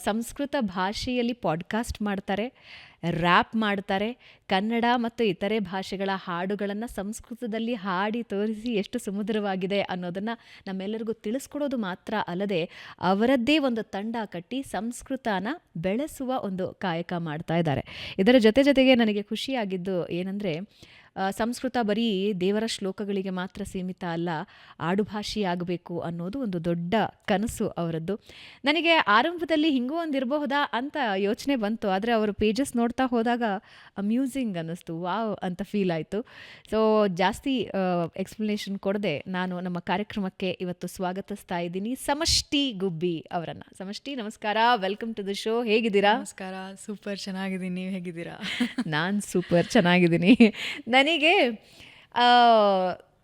ಸಂಸ್ಕೃತ ಭಾಷೆಯಲ್ಲಿ ಪಾಡ್ಕಾಸ್ಟ್ ಮಾಡ್ತಾರೆ, ರ್ಯಾಪ್ ಮಾಡ್ತಾರೆ, ಕನ್ನಡ ಮತ್ತು ಇತರೆ ಭಾಷೆಗಳ ಹಾಡುಗಳನ್ನು ಸಂಸ್ಕೃತದಲ್ಲಿ ಹಾಡಿ ತೋರಿಸಿ ಎಷ್ಟು ಸುಮಧುರವಾಗಿದೆ ಅನ್ನೋದನ್ನು ನಮ್ಮೆಲ್ಲರಿಗೂ ತಿಳಿಸ್ಕೊಡೋದು ಮಾತ್ರ ಅಲ್ಲದೆ ಅವರದ್ದೇ ಒಂದು ತಂಡ ಕಟ್ಟಿ ಸಂಸ್ಕೃತನ ಬೆಳೆಸುವ ಒಂದು ಕಾಯಕ ಮಾಡ್ತಾ ಇದ್ದಾರೆ. ಇದರ ಜೊತೆಗೆ ನನಗೆ ಖುಷಿಯಾಗಿದ್ದು ಏನಂದರೆ, ಸಂಸ್ಕೃತ ಬರೀ ದೇವರ ಶ್ಲೋಕಗಳಿಗೆ ಮಾತ್ರ ಸೀಮಿತ ಅಲ್ಲ, ಆಡುಭಾಷೆಯಾಗಬೇಕು ಅನ್ನೋದು ಒಂದು ದೊಡ್ಡ ಕನಸು ಅವರದ್ದು. ನನಗೆ ಆರಂಭದಲ್ಲಿ ಹಿಂಗೂ ಒಂದು ಇರಬಹುದಾ ಅಂತ ಯೋಚನೆ ಬಂತು, ಆದರೆ ಅವರು ಪೇಜಸ್ ನೋಡ್ತಾ ಹೋದಾಗ ಅಮ್ಯೂಸಿಂಗ್ ಅನ್ನಿಸ್ತು, ವಾವ್ ಅಂತ ಫೀಲ್ ಆಯಿತು. ಸೊ ಜಾಸ್ತಿ ಎಕ್ಸ್ಪ್ಲನೇಷನ್ ಕೊಡದೆ ನಾನು ನಮ್ಮ ಕಾರ್ಯಕ್ರಮಕ್ಕೆ ಇವತ್ತು ಸ್ವಾಗತಿಸ್ತಾ ಇದ್ದೀನಿ ಸಮಷ್ಟಿ ಗುಬ್ಬಿ ಅವರನ್ನು. ಸಮಷ್ಟಿ, ನಮಸ್ಕಾರ, ವೆಲ್ಕಮ್ ಟು ದ ಶೋ. ಹೇಗಿದ್ದೀರಾ? ನಮಸ್ಕಾರ, ಸೂಪರ್ ಚೆನ್ನಾಗಿದ್ದೀನಿ. ನೀವು ಹೇಗಿದ್ದೀರಾ? ನಾನು ಸೂಪರ್ ಚೆನ್ನಾಗಿದ್ದೀನಿ. ನನಗೆ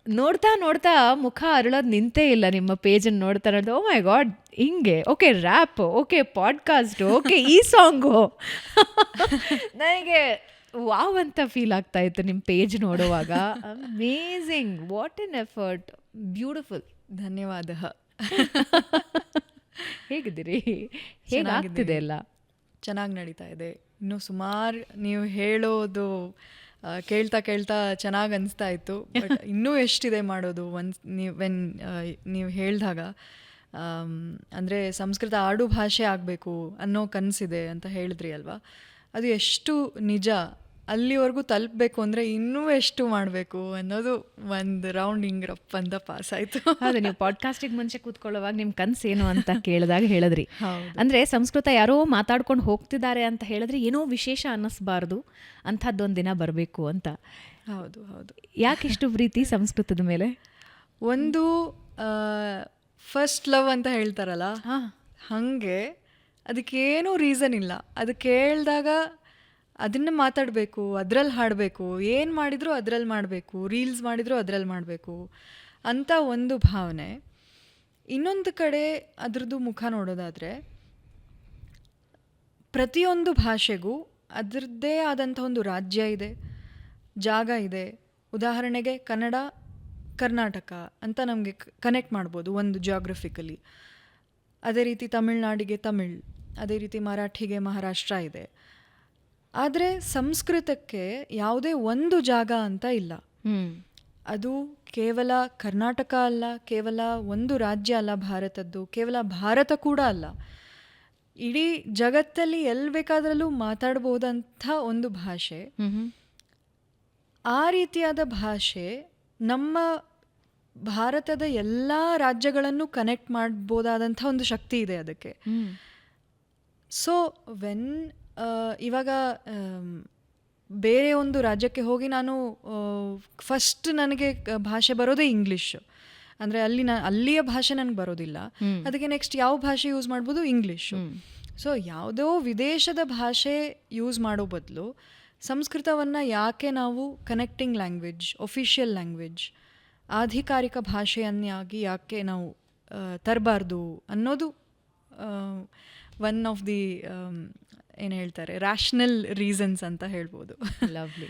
ನೋಡ್ತಾ ಮುಖ ಅರಳೋದು ನಿಂತೇ ಇಲ್ಲ ನಿಮ್ಮ ಪೇಜನ್ನು ನೋಡ್ತಾ. ಓ ಮೈ ಗಾಡ್, ಹಿಂಗೆ okay rap, okay podcast, okay ಈ ಸಾಂಗು. ನನಗೆ ವಾವ್ ಅಂತ ಫೀಲ್ ಆಗ್ತಾ ಇತ್ತು ನಿಮ್ಮ ಪೇಜ್ ನೋಡುವಾಗ. Amazing, what an effort, beautiful. ಧನ್ಯವಾದ. ಹೇಗಿದ್ದೀರಿ? ಹೇಗಾಗ್ತಿದೆ ಎಲ್ಲ? ಚೆನ್ನಾಗಿ ನಡೀತಾ ಇದೆ. ಇನ್ನೂ ಸುಮಾರು ನೀವು ಹೇಳೋದು ಕೇಳ್ತಾ ಚೆನ್ನಾಗಿ ಅನಿಸ್ತಾ ಇತ್ತು. ಬಟ್ ಇನ್ನೂ ಎಷ್ಟಿದೆ ಮಾಡೋದು. ನೀವು ಹೇಳಿದಾಗ ಅಂದರೆ ಸಂಸ್ಕೃತ ಆಡು ಭಾಷೆ ಆಗಬೇಕು ಅನ್ನೋ ಕನಸಿದೆ ಅಂತ ಹೇಳಿದ್ರಿ ಅಲ್ವಾ, ಅದು ಎಷ್ಟು ನಿಜ. ಅಲ್ಲಿವರೆಗೂ ತಲುಪಬೇಕು ಅಂದರೆ ಇನ್ನೂ ಎಷ್ಟು ಮಾಡಬೇಕು ಅನ್ನೋದು ಒಂದು ರೌಂಡ್ ಹಿಂಗ್ರಪ್ಪ ಅಂತ ಪಾಸ್ ಆಯಿತು. ಹೌದು, ನೀವು ಪಾಡ್ಕಾಸ್ಟಿಗೆ ಮುಂಚೆ ಕೂತ್ಕೊಳ್ಳುವಾಗ ನಿಮ್ಮ ಕನಸೇನು ಅಂತ ಕೇಳಿದಾಗ ಹೇಳಿದ್ರಿ, ಅಂದರೆ ಸಂಸ್ಕೃತ ಯಾರೋ ಮಾತಾಡ್ಕೊಂಡು ಹೋಗ್ತಿದ್ದಾರೆ ಅಂತ ಹೇಳಿದ್ರೆ ಏನೋ ವಿಶೇಷ ಅನ್ನಿಸ್ಬಾರ್ದು, ಅಂಥದ್ದೊಂದು ದಿನ ಬರಬೇಕು ಅಂತ. ಹೌದು ಹೌದು. ಯಾಕೆ ಇಷ್ಟು ಪ್ರೀತಿ ಸಂಸ್ಕೃತದ ಮೇಲೆ? ಒಂದು ಫಸ್ಟ್ ಲವ್ ಅಂತ ಹೇಳ್ತಾರಲ್ಲ, ಹಾಗೆ ಅದಕ್ಕೇನೂ ರೀಸನ್ ಇಲ್ಲ. ಅದು ಕೇಳಿದಾಗ ಅದನ್ನು ಮಾತಾಡಬೇಕು, ಅದರಲ್ಲಿ ಹಾಡಬೇಕು, ಏನು ಮಾಡಿದರೂ ಅದರಲ್ಲಿ ಮಾಡಬೇಕು, ರೀಲ್ಸ್ ಮಾಡಿದರೂ ಅದರಲ್ಲಿ ಮಾಡಬೇಕು ಅಂತ ಒಂದು ಭಾವನೆ. ಇನ್ನೊಂದು ಕಡೆ ಅದರದ್ದು ಮುಖ ನೋಡೋದಾದರೆ, ಪ್ರತಿಯೊಂದು ಭಾಷೆಗೂ ಅದರದ್ದೇ ಆದಂಥ ಒಂದು ರಾಜ್ಯ ಇದೆ, ಜಾಗ ಇದೆ. ಉದಾಹರಣೆಗೆ ಕನ್ನಡ ಕರ್ನಾಟಕ ಅಂತ ನಮಗೆ ಕನೆಕ್ಟ್ ಮಾಡ್ಬೋದು ಒಂದು ಜಾಗ್ರಫಿಕಲಿ. ಅದೇ ರೀತಿ ತಮಿಳ್ನಾಡಿಗೆ ತಮಿಳ್, ಅದೇ ರೀತಿ ಮರಾಠಿಗೆ ಮಹಾರಾಷ್ಟ್ರ ಇದೆ. ಆದರೆ ಸಂಸ್ಕೃತಕ್ಕೆ ಯಾವುದೇ ಒಂದು ಜಾಗ ಅಂತ ಇಲ್ಲ. ಅದು ಕೇವಲ ಕರ್ನಾಟಕ ಅಲ್ಲ, ಕೇವಲ ಒಂದು ರಾಜ್ಯ ಅಲ್ಲ ಭಾರತದ್ದು, ಕೇವಲ ಭಾರತ ಕೂಡ ಅಲ್ಲ, ಇಡೀ ಜಗತ್ತಲ್ಲಿ ಎಲ್ಲಿ ಬೇಕಾದ್ರಲ್ಲೂ ಮಾತಾಡ್ಬೋದಂಥ ಒಂದು ಭಾಷೆ. ಆ ರೀತಿಯಾದ ಭಾಷೆ ನಮ್ಮ ಭಾರತದ ಎಲ್ಲ ರಾಜ್ಯಗಳನ್ನು ಕನೆಕ್ಟ್ ಮಾಡ್ಬೋದಾದಂಥ ಒಂದು ಶಕ್ತಿ ಇದೆ ಅದಕ್ಕೆ. ಸೊ ಇವಾಗ ಬೇರೆ ಒಂದು ರಾಜ್ಯಕ್ಕೆ ಹೋಗಿ ನಾನು ಫಸ್ಟ್ ನನಗೆ ಭಾಷೆ ಬರೋದೇ ಇಂಗ್ಲೀಷ್. ಅಂದರೆ ಅಲ್ಲಿಯ ಭಾಷೆ ನನಗೆ ಬರೋದಿಲ್ಲ, ಅದಕ್ಕೆ ನೆಕ್ಸ್ಟ್ ಯಾವ ಭಾಷೆ ಯೂಸ್ ಮಾಡ್ಬೋದು? ಇಂಗ್ಲೀಷು. ಸೊ ಯಾವುದೋ ವಿದೇಶದ ಭಾಷೆ ಯೂಸ್ ಮಾಡೋ ಬದಲು ಸಂಸ್ಕೃತವನ್ನು ಯಾಕೆ ನಾವು ಕನೆಕ್ಟಿಂಗ್ ಲ್ಯಾಂಗ್ವೇಜ್, ಒಫಿಷಿಯಲ್ ಲ್ಯಾಂಗ್ವೇಜ್, ಆಧಿಕಾರಿಕ ಭಾಷೆಯನ್ನಾಗಿ ಯಾಕೆ ನಾವು ತರಬಾರ್ದು ಅನ್ನೋದು ಒನ್ ಆಫ್ ದಿ ಏನು ಹೇಳ್ತಾರೆ ರ್ಯಾಷನಲ್ ರೀಸನ್ಸ್ ಅಂತ ಹೇಳ್ಬೋದು. ಲವ್ಲಿ.